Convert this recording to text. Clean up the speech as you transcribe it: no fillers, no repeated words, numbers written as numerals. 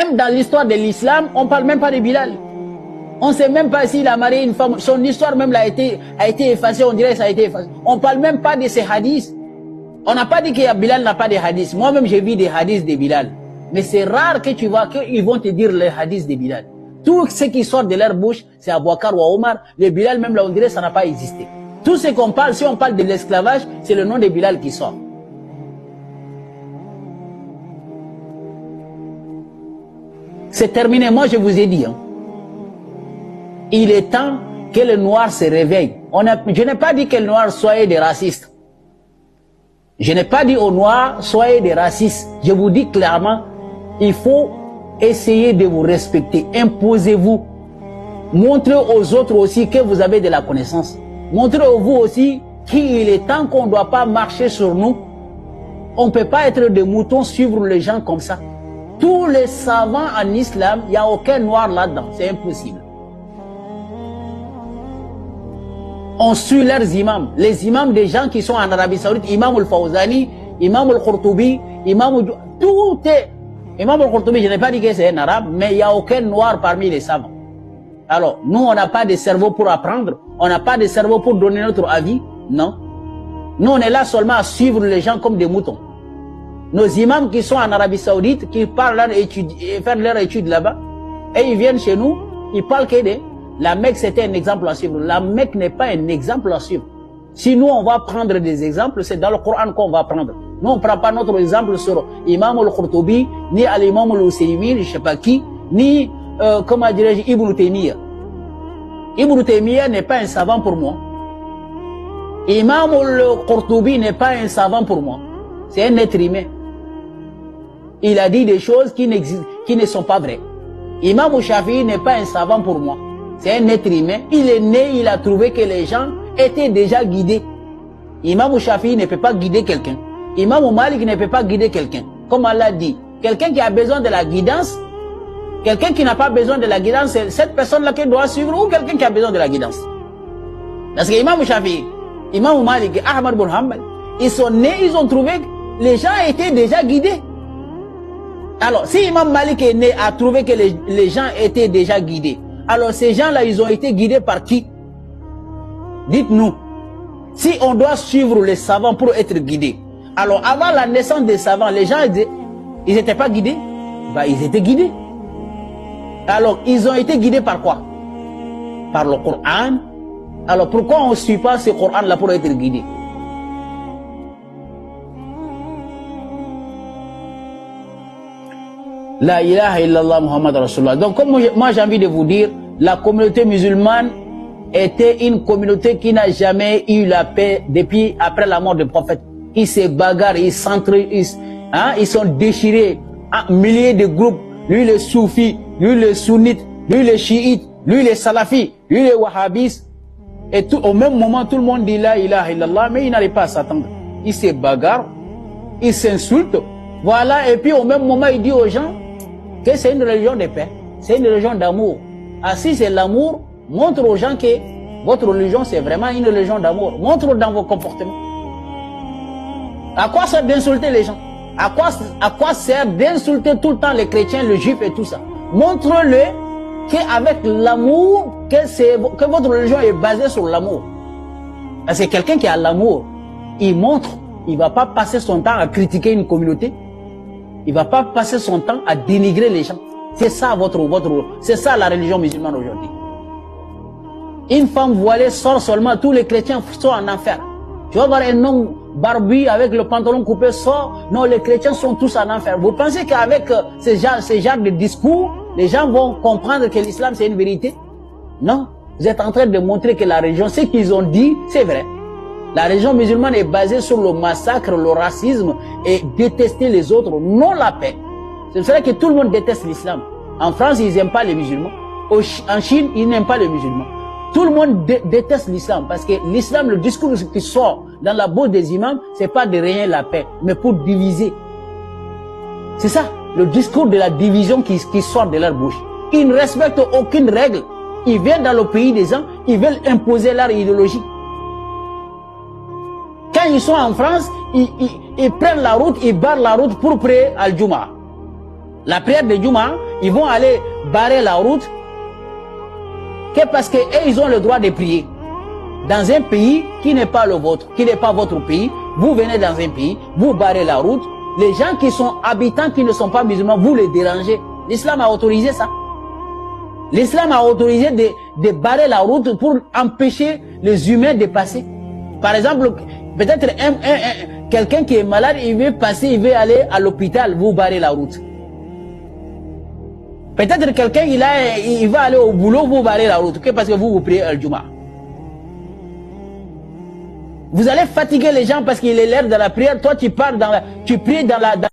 Même dans l'histoire de l'islam, on ne parle même pas de Bilal. On ne sait même pas s'il a marié une femme. Son histoire même a été effacée, on dirait que ça a été effacé. On ne parle même pas de ses hadiths. On n'a pas dit que Bilal n'a pas de hadiths. Moi-même, j'ai vu des hadiths de Bilal. Mais c'est rare que tu vois qu'ils vont te dire les hadiths de Bilal. Tout ce qui sort de leur bouche, c'est Abu Bakr ou Omar. Le Bilal, même là, on dirait que ça n'a pas existé. Tout ce qu'on parle, si on parle de l'esclavage, c'est le nom de Bilal qui sort. C'est terminé, moi je vous ai dit. Hein. Il est temps que le noir se réveille. Je n'ai pas dit que le noir soyez des racistes. Je n'ai pas dit aux noirs soyez des racistes. Je vous dis clairement, il faut essayer de vous respecter. Imposez-vous. Montrez aux autres aussi que vous avez de la connaissance. Montrez-vous aussi qu'il est temps qu'on ne doit pas marcher sur nous. On ne peut pas être des moutons, suivre les gens comme ça. Tous les savants en islam, il n'y a aucun noir là-dedans. C'est impossible. On suit leurs imams. Les imams des gens qui sont en Arabie Saoudite, Imam al-Fawzani, Imam al-Qurtubi, tout est... Imam al-Qurtubi, je n'ai pas dit que c'est un arabe, mais il n'y a aucun noir parmi les savants. Alors, nous, on n'a pas de cerveau pour apprendre. On n'a pas de cerveau pour donner notre avis. Non. Nous, on est là seulement à suivre les gens comme des moutons. Nos imams qui sont en Arabie Saoudite, qui parlent leur étude, faire leur étude là-bas, et ils viennent chez nous, ils parlent que la Mecque c'était un exemple à suivre. La Mecque n'est pas un exemple à suivre. Si nous on va prendre des exemples, c'est dans le Coran qu'on va prendre. Nous on ne prend pas notre exemple sur Imam al-Qurtubi, ni al-Imam al-Husaymin, je ne sais pas qui, ni, comment dirais-je, Ibn Taymiyyah. Ibn Taymiyyah n'est pas un savant pour moi. Imam al-Qurtubi n'est pas un savant pour moi. C'est un être humain. Il a dit des choses qui ne sont pas vraies. Imam Shafi'i n'est pas un savant pour moi. C'est un être humain. Il est né, il a trouvé que les gens étaient déjà guidés. Imam Shafi'i ne peut pas guider quelqu'un. Imam Malik ne peut pas guider quelqu'un. Comme Allah dit, quelqu'un qui a besoin de la guidance, quelqu'un qui n'a pas besoin de la guidance, c'est cette personne-là qui doit suivre ou quelqu'un qui a besoin de la guidance. Parce que Imam Shafi'i, Imam Malik, Ahmad bin Hanbal, ils sont nés, ils ont trouvé que les gens étaient déjà guidés. Alors, si Imam Malik est né, a trouvé que les gens étaient déjà guidés, alors ces gens-là, ils ont été guidés par qui? Dites-nous. Si on doit suivre les savants pour être guidés, alors avant la naissance des savants, les gens, ils n'étaient pas guidés? Bah, ils étaient guidés. Alors, ils ont été guidés par quoi? Par le Coran. Alors, pourquoi on ne suit pas ce Coran-là pour être guidé? La ilaha illallah Muhammad Rasulullah. Donc, comme moi j'ai envie de vous dire, la communauté musulmane était une communauté qui n'a jamais eu la paix depuis après la mort du prophète. Ils se bagarrent, ils s'entre-ils, hein, ils sont déchirés en milliers de groupes. Lui les soufis, lui les sunnites, lui les chiites, lui les salafis, lui les wahhabis. Et tout, au même moment, tout le monde dit la ilaha illallah, mais ils n'arrivent pas à s'attendre. Ils se bagarrent, ils s'insultent. Voilà, et puis au même moment, il dit aux gens que c'est une religion de paix, c'est une religion d'amour. Ah, si c'est l'amour, montre aux gens que votre religion c'est vraiment une religion d'amour. Montre dans vos comportements. À quoi sert d'insulter les gens? À quoi sert d'insulter tout le temps les chrétiens, les juifs et tout ça? Montre-le qu'avec l'amour, que votre religion est basée sur l'amour. Parce que quelqu'un qui a l'amour, il montre, il ne va pas passer son temps à critiquer une communauté. Il ne va pas passer son temps à dénigrer les gens. C'est ça c'est ça la religion musulmane aujourd'hui. Une femme voilée sort seulement, tous les chrétiens sont en enfer. Tu vas voir un homme barbu avec le pantalon coupé sort, non, les chrétiens sont tous en enfer. Vous pensez qu'avec ce genre de discours, les gens vont comprendre que l'islam c'est une vérité? Non, vous êtes en train de montrer que la religion, ce qu'ils ont dit, c'est vrai. La religion musulmane est basée sur le massacre, le racisme et détester les autres, non la paix. C'est vrai que tout le monde déteste l'islam. En France, ils n'aiment pas les musulmans. En Chine, ils n'aiment pas les musulmans. Tout le monde déteste l'islam parce que l'islam, le discours qui sort dans la bouche des imams, c'est pas de régner la paix, mais pour diviser. C'est ça, le discours de la division qui sort de leur bouche. Ils ne respectent aucune règle. Ils viennent dans le pays des gens, ils veulent imposer leur idéologie. Quand ils sont en France, ils prennent la route, ils barrent la route pour prier al-Jumu'ah. La prière de Jumu'ah, ils vont aller barrer la route que parce qu'ils ont le droit de prier. Dans un pays qui n'est pas le vôtre, qui n'est pas votre pays, vous venez dans un pays, vous barrez la route, les gens qui sont habitants, qui ne sont pas musulmans, vous les dérangez. L'islam a autorisé ça. L'islam a autorisé de barrer la route pour empêcher les humains de passer. Par exemple, peut-être quelqu'un qui est malade, il veut passer, il veut aller à l'hôpital, vous barrez la route. Peut-être quelqu'un, il va aller au boulot, vous barrez la route, parce que vous priez Al-Juma. Vous allez fatiguer les gens parce qu'il est l'heure de la prière. Toi, tu pries dans la